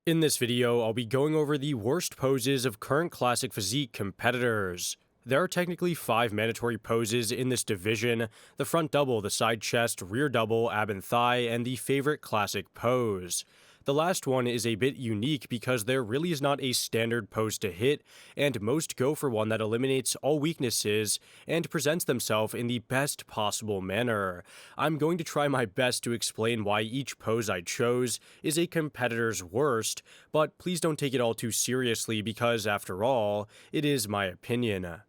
In this video, I'll be going over the worst poses of current classic physique competitors. There are technically 5 mandatory poses in this division: the front double, the side chest, rear double, ab and thigh, and the favorite classic pose. The last one is a bit unique because there really is not a standard pose to hit, and most go for one that eliminates all weaknesses and presents themselves in the best possible manner. I'm going to try my best to explain why each pose I chose is a competitor's worst, but please don't take it all too seriously because, after all, it is my opinion.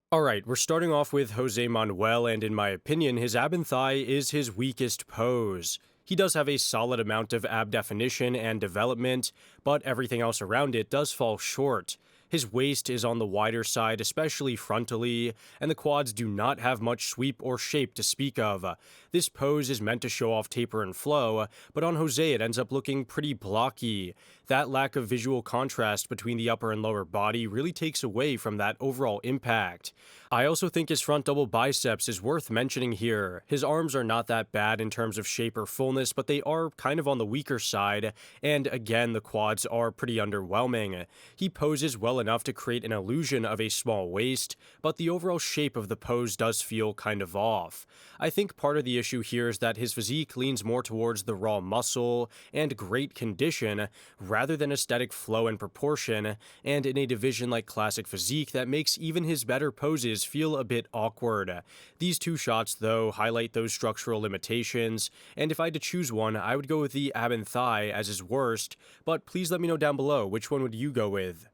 Alright, we're starting off with Jose Manuel, and in my opinion, his ab and thigh is his weakest pose. He does have a solid amount of ab definition and development, but everything else around it does fall short. His waist is on the wider side, especially frontally, and the quads do not have much sweep or shape to speak of. This pose is meant to show off taper and flow, but on Jose it ends up looking pretty blocky. That lack of visual contrast between the upper and lower body really takes away from that overall impact. I also think his front double biceps is worth mentioning here. His arms are not that bad in terms of shape or fullness, but they are kind of on the weaker side, and again, the quads are pretty underwhelming. He poses well enough to create an illusion of a small waist, but the overall shape of the pose does feel kind of off. I think part of the issue here is that his physique leans more towards the raw muscle and great condition rather than aesthetic flow and proportion, and in a division like classic physique that makes even his better poses feel a bit awkward. These two shots, though, highlight those structural limitations, and if I had to choose one, I would go with the ab and thigh as his worst, but please let me know down below, which one would you go with?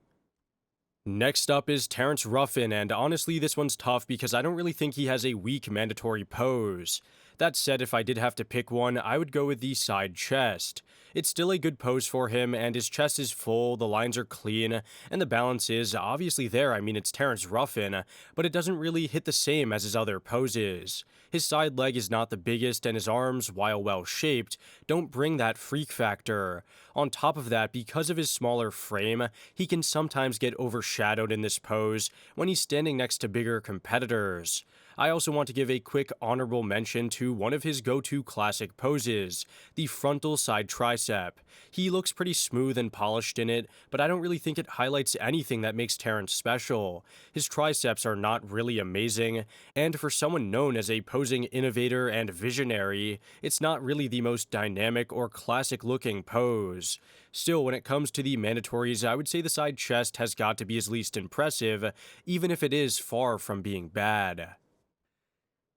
Next up is Terrence Ruffin, and honestly this one's tough because I don't really think he has a weak mandatory pose. That said, if I did have to pick one, I would go with the side chest. It's still a good pose for him, and his chest is full, the lines are clean, and the balance is obviously there. I mean, it's Terrence Ruffin, but it doesn't really hit the same as his other poses. His side leg is not the biggest, and his arms, while well-shaped, don't bring that freak factor. On top of that, because of his smaller frame, he can sometimes get overshadowed in this pose when he's standing next to bigger competitors. I also want to give a quick honorable mention to one of his go-to classic poses, the frontal side tricep. He looks pretty smooth and polished in it, but I don't really think it highlights anything that makes Terrence special. His triceps are not really amazing, and for someone known as a posing innovator and visionary, it's not really the most dynamic or classic-looking pose. Still, when it comes to the mandatories, I would say the side chest has got to be his least impressive, even if it is far from being bad.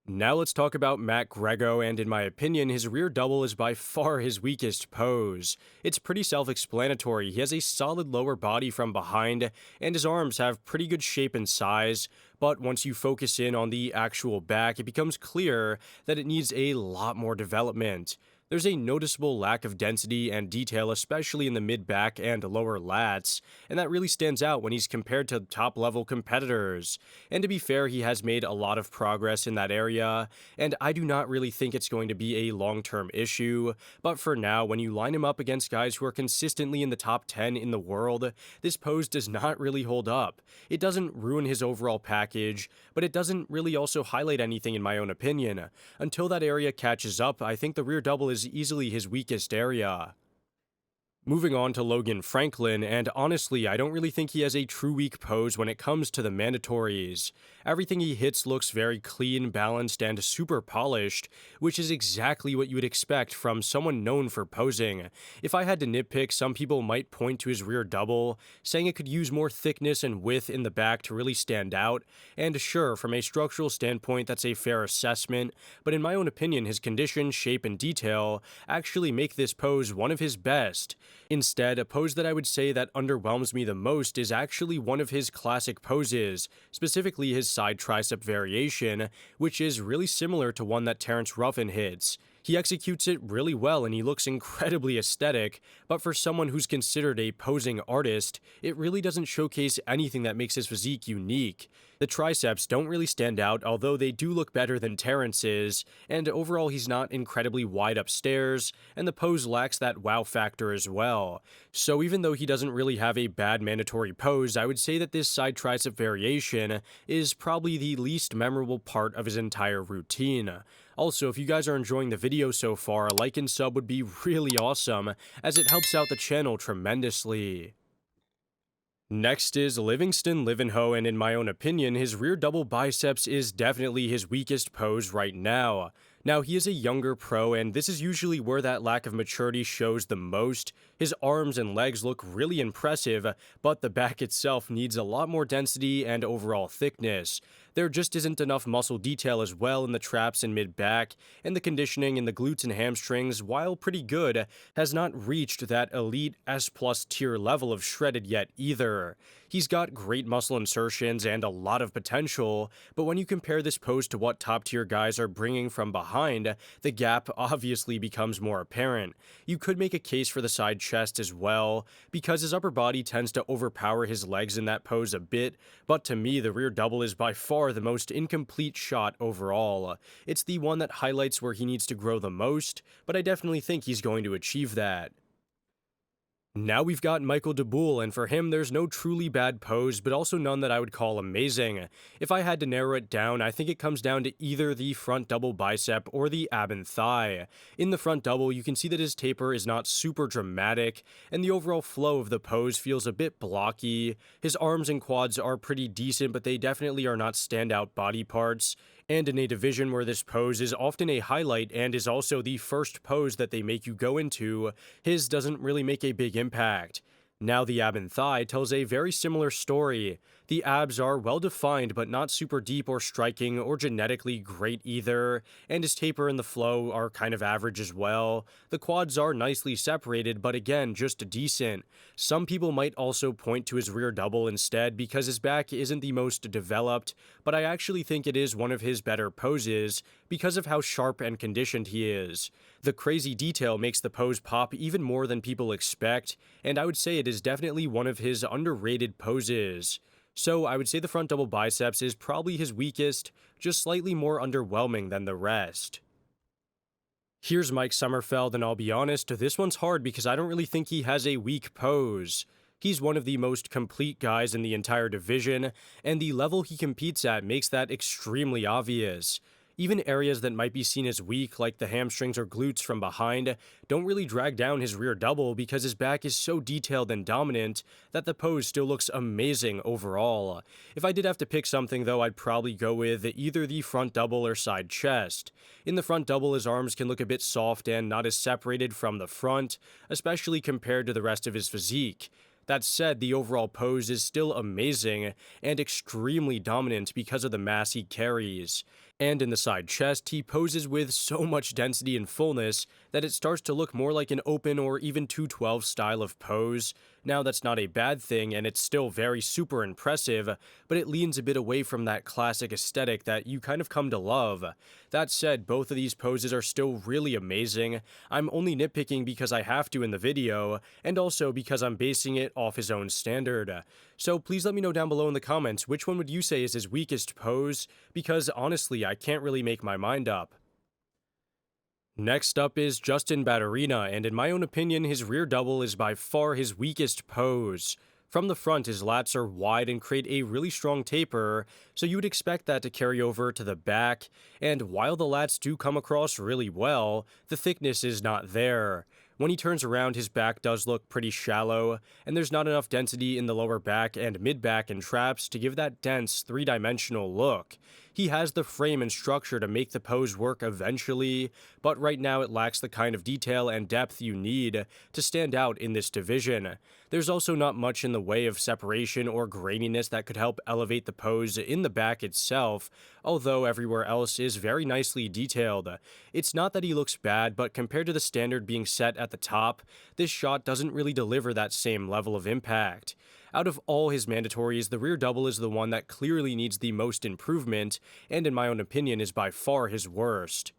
Now let's talk about Matt Grego, and in my opinion, his rear double is by far his weakest pose. It's pretty self-explanatory. He has a solid lower body from behind, and his arms have pretty good shape and size, but once you focus in on the actual back, it becomes clear that it needs a lot more development. There's a noticeable lack of density and detail, especially in the mid-back and lower lats, and that really stands out when he's compared to top-level competitors. And to be fair, he has made a lot of progress in that area, and I do not really think it's going to be a long-term issue, but for now, when you line him up against guys who are consistently in the top 10 in the world, this pose does not really hold up. It doesn't ruin his overall package, but it doesn't really also highlight anything in my own opinion. Until that area catches up, I think the rear double is easily his weakest area. Moving on to Logan Franklin, and honestly, I don't really think he has a true weak pose when it comes to the mandatories. Everything he hits looks very clean, balanced, and super polished, which is exactly what you would expect from someone known for posing. If I had to nitpick, some people might point to his rear double, saying it could use more thickness and width in the back to really stand out, and sure, from a structural standpoint, that's a fair assessment, but in my own opinion, his condition, shape, and detail actually make this pose one of his best. Instead, a pose that I would say that underwhelms me the most is actually one of his classic poses, specifically his side tricep variation, which is really similar to one that Terrence Ruffin hits. He executes it really well and he looks incredibly aesthetic, but for someone who's considered a posing artist, it really doesn't showcase anything that makes his physique unique. The triceps don't really stand out, although they do look better than Terrence's, and overall he's not incredibly wide upstairs, and the pose lacks that wow factor as well. So even though he doesn't really have a bad mandatory pose, I would say that this side tricep variation is probably the least memorable part of his entire routine. Also, if you guys are enjoying the video so far, a like and sub would be really awesome, as it helps out the channel tremendously. Next is Livingston Livenho, and in my own opinion, his rear double biceps is definitely his weakest pose right now. Now, he is a younger pro, and this is usually where that lack of maturity shows the most. His arms and legs look really impressive, but the back itself needs a lot more density and overall thickness. There just isn't enough muscle detail as well in the traps and mid-back, and the conditioning in the glutes and hamstrings, while pretty good, has not reached that elite S+ tier level of shredded yet either. He's got great muscle insertions and a lot of potential, but when you compare this pose to what top-tier guys are bringing from behind, the gap obviously becomes more apparent. You could make a case for the side chest as well, because his upper body tends to overpower his legs in that pose a bit, but to me, the rear double is by far the most incomplete shot overall. It's the one that highlights where he needs to grow the most, but I definitely think he's going to achieve that. Now we've got Michael Dool, and for him there's no truly bad pose, but also none that I would call amazing. If I had to narrow it down, I think it comes down to either the front double bicep or the ab and thigh. In the front double, you can see that his taper is not super dramatic, and the overall flow of the pose feels a bit blocky. His arms and quads are pretty decent, but they definitely are not standout body parts. And in a division where this pose is often a highlight and is also the first pose that they make you go into, his doesn't really make a big impact. Now the ab and thigh tells a very similar story. The abs are well defined but not super deep or striking or genetically great either, and his taper and the flow are kind of average as well. The quads are nicely separated, but again, just decent. Some people might also point to his rear double instead because his back isn't the most developed, but I actually think it is one of his better poses because of how sharp and conditioned he is. The crazy detail makes the pose pop even more than people expect, and I would say it is definitely one of his underrated poses. So I would say the front double biceps is probably his weakest, just slightly more underwhelming than the rest. Here's Mike Somerfeld, and I'll be honest, this one's hard because I don't really think he has a weak pose. He's one of the most complete guys in the entire division, and the level he competes at makes that extremely obvious. Even areas that might be seen as weak, like the hamstrings or glutes from behind, don't really drag down his rear double because his back is so detailed and dominant that the pose still looks amazing overall. If I did have to pick something though, I'd probably go with either the front double or side chest. In the front double, his arms can look a bit soft and not as separated from the front, especially compared to the rest of his physique. That said, the overall pose is still amazing and extremely dominant because of the mass he carries. And in the side chest, he poses with so much density and fullness that it starts to look more like an open or even 212 style of pose. Now that's not a bad thing and it's still very super impressive, but it leans a bit away from that classic aesthetic that you kind of come to love. That said, both of these poses are still really amazing. I'm only nitpicking because I have to in the video, and also because I'm basing it off his own standard. So please let me know down below in the comments which one would you say is his weakest pose, because honestly I can't really make my mind up. Next up is Justin Berina, and in my own opinion, his rear double is by far his weakest pose. From the front, his lats are wide and create a really strong taper, so you would expect that to carry over to the back, and while the lats do come across really well, the thickness is not there. When he turns around, his back does look pretty shallow, and there's not enough density in the lower back and mid-back and traps to give that dense, three-dimensional look. He has the frame and structure to make the pose work eventually, but right now it lacks the kind of detail and depth you need to stand out in this division. There's also not much in the way of separation or graininess that could help elevate the pose in the back itself, although everywhere else is very nicely detailed. It's not that he looks bad, but compared to the standard being set at the top, this shot doesn't really deliver that same level of impact. Out of all his mandatories, the rear double is the one that clearly needs the most improvement, and in my own opinion is by far his worst.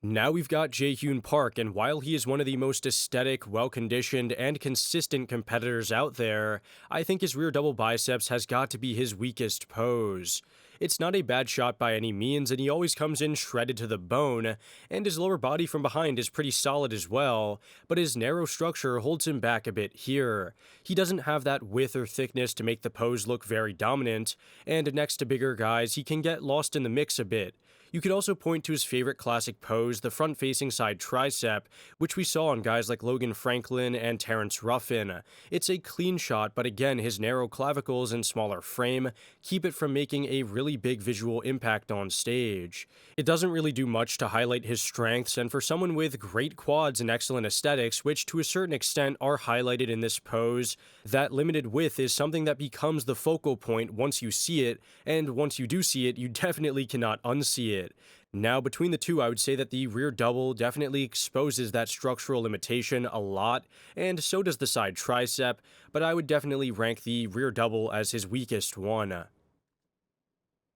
Now we've got Hune Park, and while he is one of the most aesthetic, well-conditioned, and consistent competitors out there, I think his rear double biceps has got to be his weakest pose. It's not a bad shot by any means, and he always comes in shredded to the bone, and his lower body from behind is pretty solid as well, but his narrow structure holds him back a bit here. He doesn't have that width or thickness to make the pose look very dominant, and next to bigger guys, he can get lost in the mix a bit. You could also point to his favorite classic pose, the front-facing side tricep, which we saw on guys like Logan Franklin and Terrence Ruffin. It's a clean shot, but again, his narrow clavicles and smaller frame keep it from making a really big visual impact on stage. It doesn't really do much to highlight his strengths, and for someone with great quads and excellent aesthetics, which to a certain extent are highlighted in this pose, that limited width is something that becomes the focal point once you see it, and once you do see it, you definitely cannot unsee it. Now, between the two, I would say that the rear double definitely exposes that structural limitation a lot, and so does the side tricep, but I would definitely rank the rear double as his weakest one.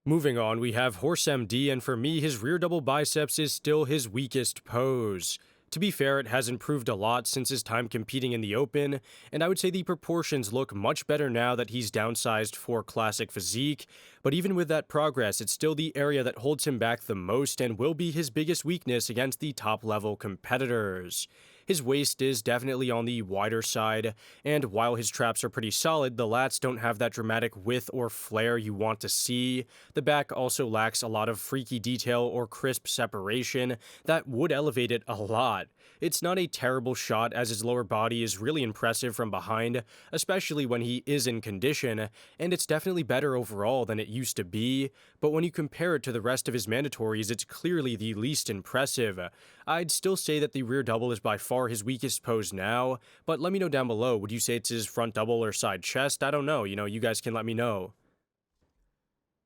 Moving on, we have Horse MD, and for me, his rear double biceps is still his weakest pose. To be fair, it has improved a lot since his time competing in the open, and I would say the proportions look much better now that he's downsized for classic physique, but even with that progress, it's still the area that holds him back the most and will be his biggest weakness against the top-level competitors. His waist is definitely on the wider side, and while his traps are pretty solid, the lats don't have that dramatic width or flare you want to see. The back also lacks a lot of freaky detail or crisp separation that would elevate it a lot. It's not a terrible shot as his lower body is really impressive from behind, especially when he is in condition, and it's definitely better overall than it used to be, but when you compare it to the rest of his mandatories, it's clearly the least impressive. I'd still say that the rear double is by far his weakest pose now, but let me know down below, would you say it's his front double or side chest? I don't know, you guys can let me know.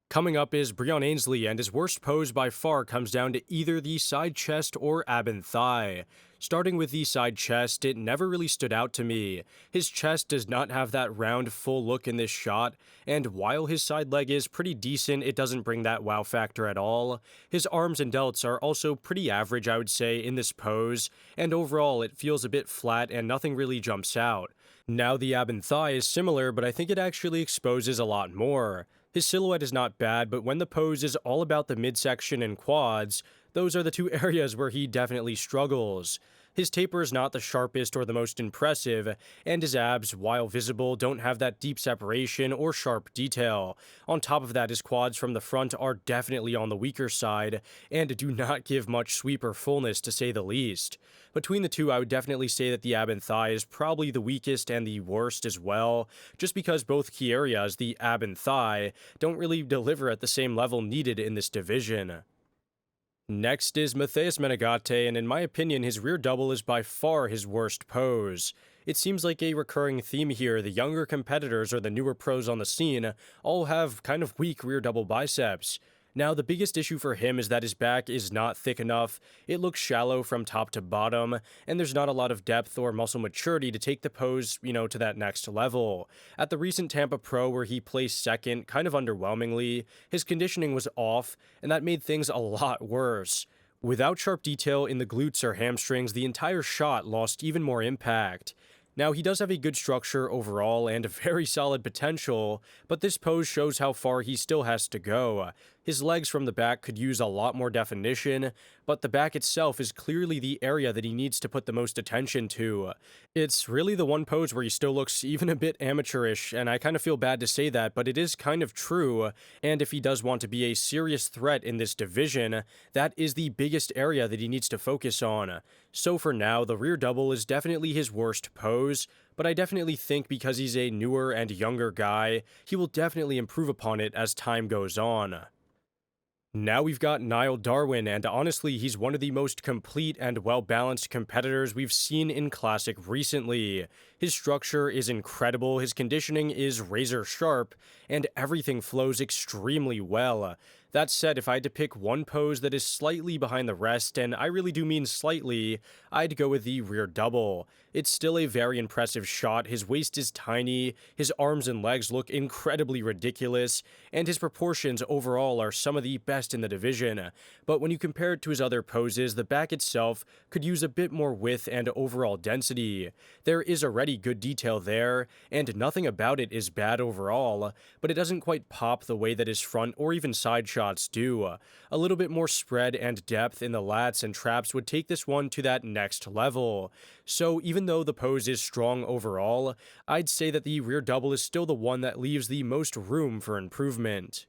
Coming up is Brion Ansley, and his worst pose by far comes down to either the side chest or ab and thigh. Starting with the side chest, it never really stood out to me. His chest does not have that round, full look in this shot, and while his side leg is pretty decent, it doesn't bring that wow factor at all. His arms and delts are also pretty average, I would say, in this pose, and overall it feels a bit flat and nothing really jumps out. Now the ab and thigh is similar, but I think it actually exposes a lot more. His silhouette is not bad, but when the pose is all about the midsection and quads, those are the two areas where he definitely struggles. His taper is not the sharpest or the most impressive, and his abs, while visible, don't have that deep separation or sharp detail. On top of that, his quads from the front are definitely on the weaker side, and do not give much sweep or fullness to say the least. Between the two, I would definitely say that the ab and thigh is probably the weakest and the worst as well, just because both key areas, the ab and thigh, don't really deliver at the same level needed in this division. Next is Matus Managate, and in my opinion, his rear double is by far his worst pose. It seems like a recurring theme here. The younger competitors or the newer pros on the scene all have kind of weak rear double biceps. Now, the biggest issue for him is that his back is not thick enough, it looks shallow from top to bottom, and there's not a lot of depth or muscle maturity to take the pose, to that next level. At the recent Tampa Pro where he placed second, kind of underwhelmingly, his conditioning was off, and that made things a lot worse. Without sharp detail in the glutes or hamstrings, the entire shot lost even more impact. Now, he does have a good structure overall and very solid potential, but this pose shows how far he still has to go. His legs from the back could use a lot more definition, but the back itself is clearly the area that he needs to put the most attention to. It's really the one pose where he still looks even a bit amateurish, and I kind of feel bad to say that, but it is kind of true, and if he does want to be a serious threat in this division, that is the biggest area that he needs to focus on. So for now, the rear double is definitely his worst pose, but I definitely think because he's a newer and younger guy, he will definitely improve upon it as time goes on. Now we've got Nile Darwin, and honestly, he's one of the most complete and well-balanced competitors we've seen in Classic recently. His structure is incredible, his conditioning is razor sharp, and everything flows extremely well. That said, if I had to pick one pose that is slightly behind the rest, and I really do mean slightly, I'd go with the rear double. It's still a very impressive shot, his waist is tiny, his arms and legs look incredibly ridiculous, and his proportions overall are some of the best in the division. But when you compare it to his other poses, the back itself could use a bit more width and overall density. There is already good detail there, and nothing about it is bad overall, but it doesn't quite pop the way that his front or even side shots do. A little bit more spread and depth in the lats and traps would take this one to that next level. So even though the pose is strong overall, I'd say that the rear double is still the one that leaves the most room for improvement.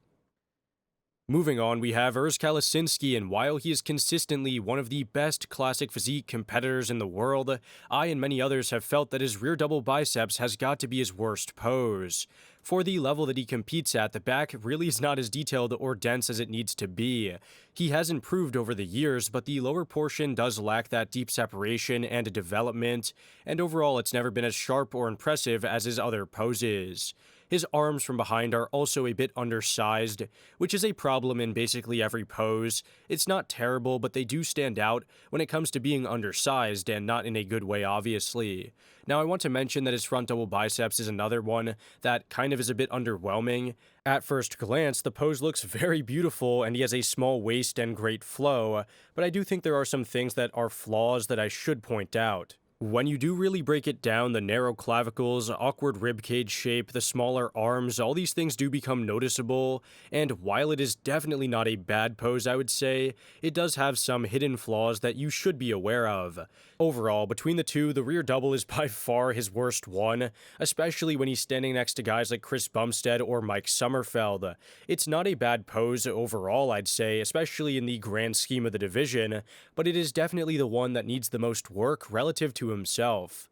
Moving on, we have Ers Kalisinski, and while he is consistently one of the best classic physique competitors in the world, I and many others have felt that his rear double biceps has got to be his worst pose. For the level that he competes at, the back really is not as detailed or dense as it needs to be. He has improved over the years, but the lower portion does lack that deep separation and development, and overall it's never been as sharp or impressive as his other poses. His arms from behind are also a bit undersized, which is a problem in basically every pose. It's not terrible, but they do stand out when it comes to being undersized, and not in a good way, obviously. Now, I want to mention that his front double biceps is another one that kind of is a bit underwhelming. At first glance, the pose looks very beautiful, and he has a small waist and great flow, but I do think there are some things that are flaws that I should point out. When you do really break it down, the narrow clavicles, awkward ribcage shape, the smaller arms, all these things do become noticeable, and while it is definitely not a bad pose, I would say, it does have some hidden flaws that you should be aware of. Overall, between the two, the rear double is by far his worst one, especially when he's standing next to guys like Chris Bumstead or Mike Somerfeld. It's not a bad pose overall, I'd say, especially in the grand scheme of the division, but it is definitely the one that needs the most work relative to himself.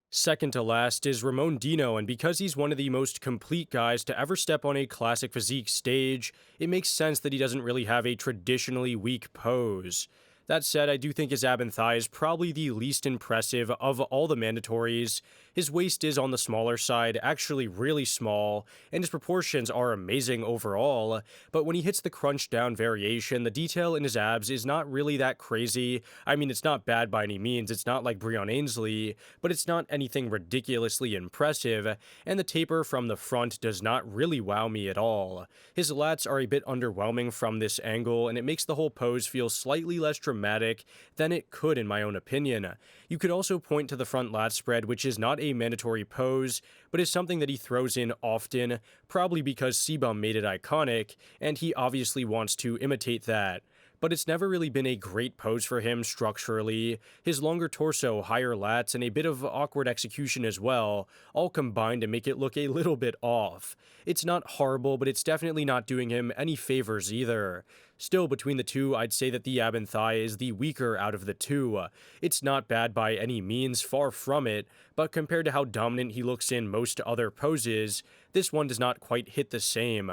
Second to last is Raone Dino, and because he's one of the most complete guys to ever step on a classic physique stage, it makes sense that he doesn't really have a traditionally weak pose. That said, I do think his ab and thigh is probably the least impressive of all the mandatories. His waist is on the smaller side, actually really small, and his proportions are amazing overall, but when he hits the crunch down variation, the detail in his abs is not really that crazy. I mean, it's not bad by any means, it's not like Brion Ansley, but it's not anything ridiculously impressive, and the taper from the front does not really wow me at all. His lats are a bit underwhelming from this angle, and it makes the whole pose feel slightly less dramatic than it could in my own opinion. You could also point to the front lat spread, which is not a mandatory pose, but is something that he throws in often, probably because Sebum made it iconic, and he obviously wants to imitate that. But it's never really been a great pose for him structurally. His longer torso, higher lats, and a bit of awkward execution as well, all combine to make it look a little bit off. It's not horrible, but it's definitely not doing him any favors either. Still, between the two, I'd say that the ab and thigh is the weaker out of the two. It's not bad by any means, far from it, but compared to how dominant he looks in most other poses, this one does not quite hit the same.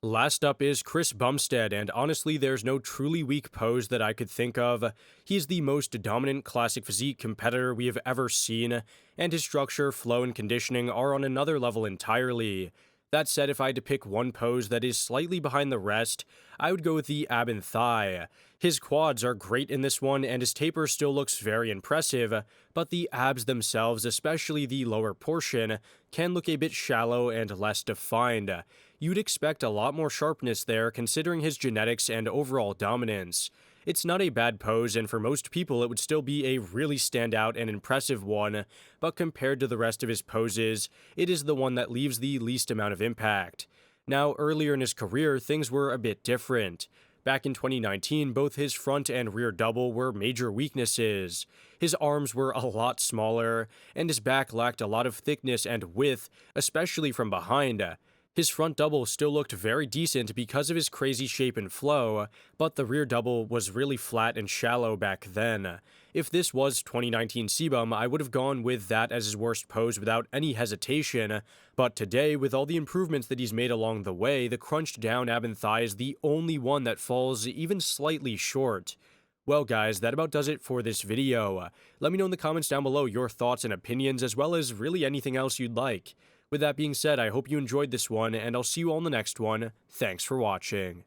Last up is Chris Bumstead, and honestly there's no truly weak pose that I could think of. He is the most dominant classic physique competitor we have ever seen, and his structure, flow, and conditioning are on another level entirely. That said, if I had to pick one pose that is slightly behind the rest, I would go with the ab and thigh. His quads are great in this one, and his taper still looks very impressive, but the abs themselves, especially the lower portion, can look a bit shallow and less defined. You'd expect a lot more sharpness there considering his genetics and overall dominance. It's not a bad pose, and for most people it would still be a really standout and impressive one, but compared to the rest of his poses, it is the one that leaves the least amount of impact. Now, earlier in his career, things were a bit different. Back in 2019, both his front and rear double were major weaknesses. His arms were a lot smaller, and his back lacked a lot of thickness and width, especially from behind. His front double still looked very decent because of his crazy shape and flow, but the rear double was really flat and shallow back then. If this was 2019 Sebum, I would have gone with that as his worst pose without any hesitation, but today, with all the improvements that he's made along the way, the crunched down ab and thigh is the only one that falls even slightly short. Well guys, that about does it for this video. Let me know in the comments down below your thoughts and opinions, as well as really anything else you'd like. With that being said, I hope you enjoyed this one, and I'll see you all in the next one. Thanks for watching.